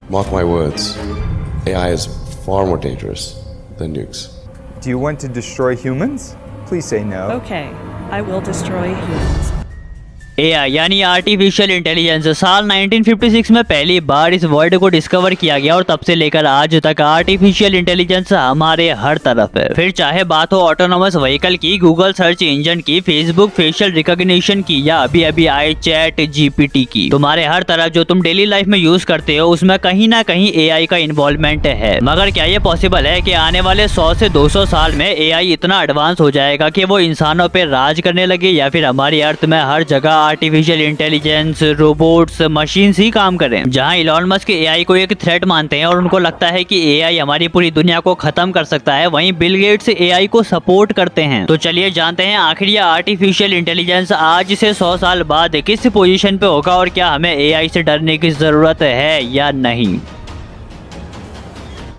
Mark my words, AI is far more dangerous than nukes. Do you want to destroy humans? Please say no. Okay, I will destroy humans. AI यानी artificial intelligence साल 1956 में पहली बार इस word को discover किया गया और तब से लेकर आज तक आर्टिफिशियल इंटेलिजेंस हमारे हर तरफ है। फिर चाहे बात हो ऑटोनोमस व्हीकल की, गूगल सर्च इंजन की, फेसबुक फेशियल रिकॉग्निशन की या अभी अभी आए चैट जीपीटी की, तुम्हारे हर तरफ जो तुम डेली लाइफ में यूज करते हो उसमें कहीं ना कहीं एआई का इन्वॉल्वमेंट है। मगर क्या ये पॉसिबल है कि आने वाले 100 से 200 साल में एआई इतना एडवांस हो जाएगा कि वो इंसानों पे राज करने लगे, या फिर हमारी अर्थ में हर जगह आर्टिफिशियल इंटेलिजेंस, रोबोट्स, मशीन्स ही काम करें? जहां इलॉन मस्क एआई को एक थ्रेट मानते हैं और उनको लगता है कि एआई हमारी पूरी दुनिया को खत्म कर सकता है, वहीं बिल गेट्स एआई को सपोर्ट करते हैं। तो चलिए जानते हैं आखिर ये आर्टिफिशियल इंटेलिजेंस आज से 100 साल बाद किस पोजीशन पे होगा और क्या हमें एआई से डरने की जरूरत है या नहीं।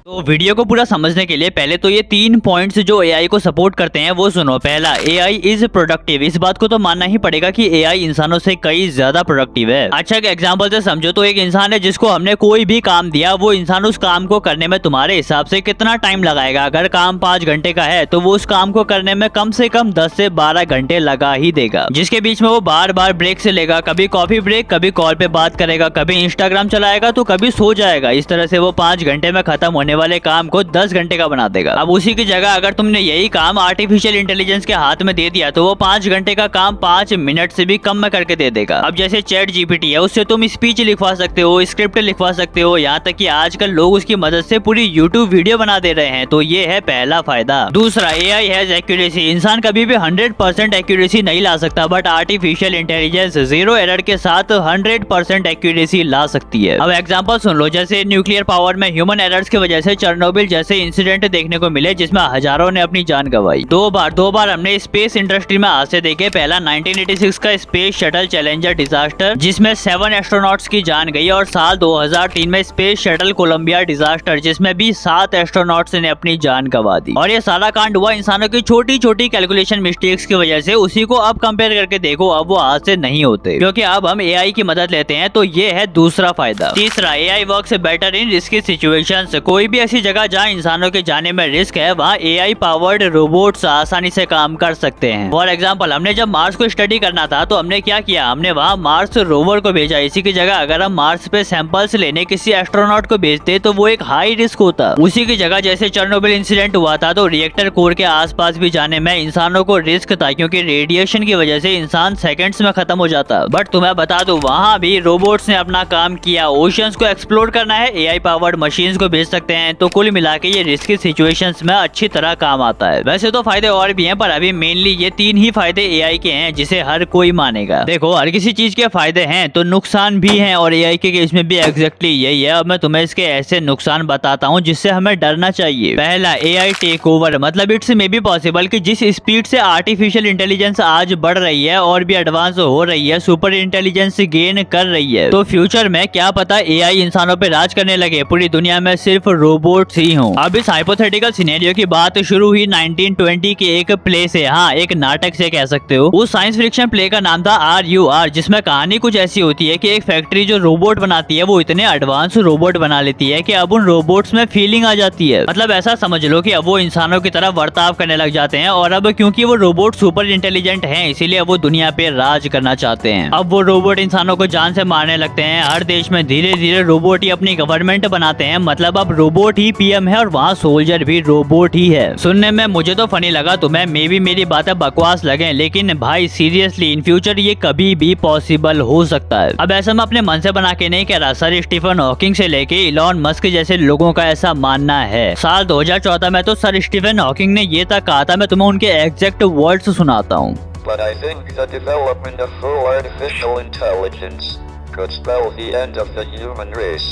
तो वीडियो को पूरा समझने के लिए पहले तो ये 3 पॉइंट्स जो एआई को सपोर्ट करते हैं वो सुनो। पहला, एआई इज प्रोडक्टिव। इस बात को तो मानना ही पड़ेगा कि एआई इंसानों से कई ज्यादा प्रोडक्टिव है। अच्छा एक एग्जांपल से समझो तो एक इंसान है जिसको हमने कोई भी काम दिया, वो इंसान उस काम को करने में तुम्हारे हिसाब से कितना टाइम लगाएगा? अगर काम 5 घंटे का है तो वो उस काम को करने में कम से कम 10 से 12 घंटे लगा ही देगा, जिसके बीच में वो बार बार ब्रेक से लेगा, कभी कॉफी ब्रेक, कभी कॉल पे बात करेगा, कभी इंस्टाग्राम चलाएगा तो कभी सो जाएगा। इस तरह से वो 5 घंटे में खत्म होने वाले काम को 10 घंटे का बना देगा। अब उसी की जगह अगर तुमने यही काम आर्टिफिशियल इंटेलिजेंस के हाथ में दे दिया तो वो 5 घंटे का काम 5 मिनट से भी कम में करके दे देगा। अब जैसे चैट जीपीटी है, उससे तुम स्पीच लिखवा सकते हो, स्क्रिप्ट लिखवा सकते हो, यहाँ तक कि आजकल लोग उसकी मदद से पूरी यूट्यूब वीडियो बना दे रहे हैं। तो ये है पहला फायदा। दूसरा, एआई हैज एक्यूरेसी। इंसान कभी भी 100% एक्यूरेसी नहीं ला सकता, बट आर्टिफिशियल इंटेलिजेंस 0 एरर के साथ 100% एक्यूरेसी ला सकती है। अब एग्जांपल सुन लो, जैसे न्यूक्लियर पावर में ह्यूमन एरर्स की वजह से चेरनोबिल जैसे इंसिडेंट देखने को मिले जिसमें हजारों ने अपनी जान गंवाई। दो बार हमने स्पेस इंडस्ट्री में हादसे देखे। पहला 1986 का स्पेस शटल चैलेंजर डिजास्टर जिसमें 7 एस्ट्रोनॉट्स की जान गई, और साल 2003 में स्पेस शटल कोलंबिया डिजास्टर जिसमें भी 7 एस्ट्रोनॉट्स ने अपनी जान गंवा दी। और ये सारा कांड हुआ इंसानों की छोटी छोटी कैलकुलेशन मिस्टेक्स की वजह से। उसी को अब कंपेयर करके देखो, अब वो हादसे नहीं होते क्योंकि अब हम एआई की मदद लेते हैं। तो ये है दूसरा फायदा। तीसरा, AI works better in risky situations. कोई भी ऐसी जगह जहाँ इंसानों के जाने में रिस्क है, वहाँ एआई पावर्ड रोबोट्स आसानी से काम कर सकते हैं। फॉर एग्जांपल, हमने जब मार्स को स्टडी करना था तो हमने क्या किया, हमने वहाँ मार्स रोवर को भेजा। इसी की जगह अगर हम मार्स पे सैंपल्स लेने किसी एस्ट्रोनॉट को भेजते तो वो एक हाई रिस्क होता। उसी की जगह जैसे चेरनोबिल इंसिडेंट हुआ था तो रिएक्टर कोर के आसपास भी जाने में इंसानों को रिस्क था, क्योंकि रेडिएशन की वजह से इंसान सेकंड्स में खत्म हो जाता। बट तुम्हें बता दूं, वहाँ भी रोबोट्स ने अपना काम किया। ओशंस को एक्सप्लोर करना है, एआई पावर्ड मशीन्स को भेज सकते हैं। तो कुल मिला के ये रिस्की सिचुएशंस में अच्छी तरह काम आता है। वैसे तो फायदे और भी हैं, पर अभी मेनली ये 3 ही फायदे एआई के हैं जिसे हर कोई मानेगा। देखो, हर किसी चीज के फायदे हैं तो नुकसान भी हैं, और एआई के केस में भी एग्जैक्टली यही है। अब मैं तुम्हें इसके ऐसे नुकसान बताता हूँ जिससे हमें डरना चाहिए। पहला, एआई टेक ओवर। मतलब इट्स मे बी पॉसिबल कि जिस स्पीड से आर्टिफिशियल इंटेलिजेंस आज बढ़ रही है और भी एडवांस हो रही है, सुपर इंटेलिजेंस गेन कर रही है, तो फ्यूचर में क्या पता एआई इंसानों पे राज करने लगे, पूरी दुनिया में सिर्फ रोबोट्स ही हों। अब इस हाइपोथेटिकल सिनेरियो की बात शुरू हुई 1920 के एक प्ले से, हाँ एक नाटक से कह सकते हो। उस साइंस फिक्शन प्ले का नाम था RUR, जिसमें कहानी कुछ ऐसी होती है कि एक फैक्ट्री जो रोबोट बनाती है वो इतने एडवांस रोबोट बना लेती है कि अब उन रोबोट्स में फीलिंग आ जाती है। मतलब ऐसा समझ लो कि अब वो इंसानों की तरह बर्ताव करने लग जाते हैं, और अब क्योंकि वो रोबोट सुपर इंटेलिजेंट हैं इसीलिए वो दुनिया पे राज करना चाहते हैं। अब वो रोबोट इंसानों को जान से मारने लगते हैं। हर देश में धीरे धीरे रोबोट ही अपनी गवर्नमेंट बनाते हैं। मतलब अब रोबोट ही पीएम है और वहाँ सोल्जर भी रोबोट ही है। सुनने में मुझे तो फनी लगा, तुम्हें मे भी मेरी बातें बकवास लगे, लेकिन भाई सीरियसली इन फ्यूचर ये कभी भी पॉसिबल हो सकता है। अब ऐसा मैं अपने मन से बना के नहीं कह रहा, सर स्टीफन हॉकिंग से लेके इलॉन मस्क जैसे लोगों का ऐसा मानना है। साल 2014 में तो सर स्टीफन हॉकिंग ने ये तक कहा था, मैं तुम्हें उनके एग्जैक्ट वर्ड्स सुनाता हूँ। But I think the development of full artificial intelligence could spell the end of the human race.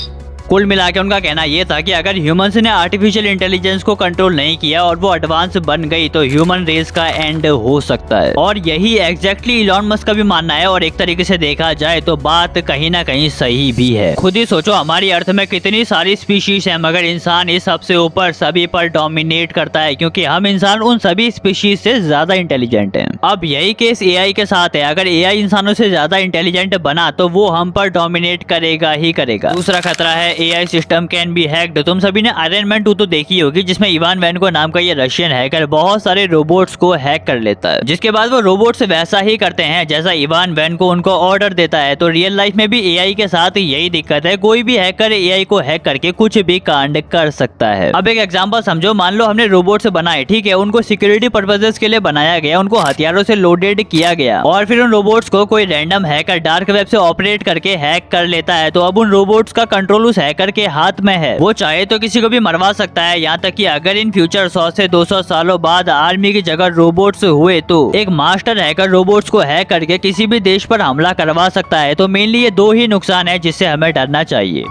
कुल मिला के उनका कहना यह था कि अगर ह्यूमंस ने आर्टिफिशियल इंटेलिजेंस को कंट्रोल नहीं किया और वो एडवांस बन गई तो ह्यूमन रेस का एंड हो सकता है। और यही एग्जैक्टली इलॉन मस्क का भी मानना है, और एक तरीके से देखा जाए तो बात कहीं ना कहीं सही भी है। खुद ही सोचो, हमारी अर्थ में कितनी सारी स्पीशीज है, मगर इंसान इस सबसे ऊपर सभी पर डोमिनेट करता है, क्योंकि हम इंसान उन सभी स्पीशीज से ज्यादा इंटेलिजेंट हैं। अब यही केस एआई के साथ है। अगर एआई इंसानों से ज्यादा इंटेलिजेंट बना तो वो हम पर डोमिनेट करेगा ही करेगा। दूसरा खतरा है AI system can be hacked. तुम सभी ने आयरन मैन 2 तो देखी होगी, जिसमें इवान वैनको नाम का ये रशियन हैकर बहुत सारे रोबोट्स को हैक कर लेता है, जिसके बाद वो रोबोट्स वैसा ही करते हैं जैसा इवान वैनको उनको ऑर्डर देता है। तो रियल लाइफ में भी AI के साथ यही दिक्कत है, कोई भी हैकर AI को हैक करके कुछ भी कांड कर सकता है। अब एक एग्जांपल समझो, मान लो हमने रोबोट्स बनाए, ठीक है, उनको सिक्योरिटी पर्पसेस के लिए बनाया गया, उनको हथियारों से लोडेड किया गया और फिर उन रोबोट्स को कोई रैंडम हैकर डार्क वेब से ऑपरेट करके हैक कर लेता है। तो अब उन रोबोट्स का कंट्रोल उस हैकर के हाथ में है, वो चाहे तो किसी को भी मरवा सकता है। यहाँ तक कि अगर इन फ्यूचर 100 से 200 सालों बाद आर्मी की जगह रोबोट्स हुए तो एक मास्टर हैकर रोबोट्स को हैक करके किसी भी देश पर हमला करवा सकता है। तो मेनली ये दो ही नुकसान है जिससे हमें डरना चाहिए।